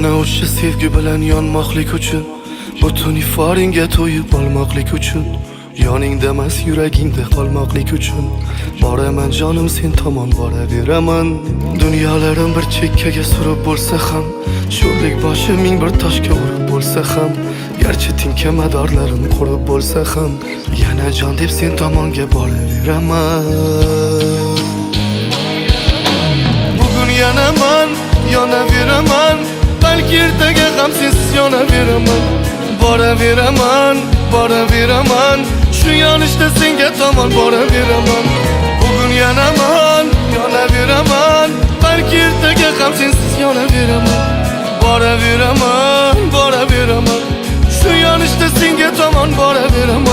Ne o'sha sevgi bilan yonmoqlik uchun butun iforingga to'yib olmoqlik uchun yoningda emas yuragingda qolmoqlik uchun boraman jonim sen tomon boraveraman. Dunyolarim bir chekkaga surib bo'lsa ham, sho'rlik boshi ming bir toshga urib bo'lsa ham, garchi tinkamadorlarim qurib bo'lsa ham, yana jon deb sen tomonga boraveraman. Bugun yana men yonaveraman, balki ertaga ham sensiz yonaveraman. Boraveraman, shu yonishda senga tomon boraveraman. Bugun yana men yonaveraman, balki ertaga ham sensiz yonaveraman. Boraveraman, shu yonishda senga tomon boraveraman.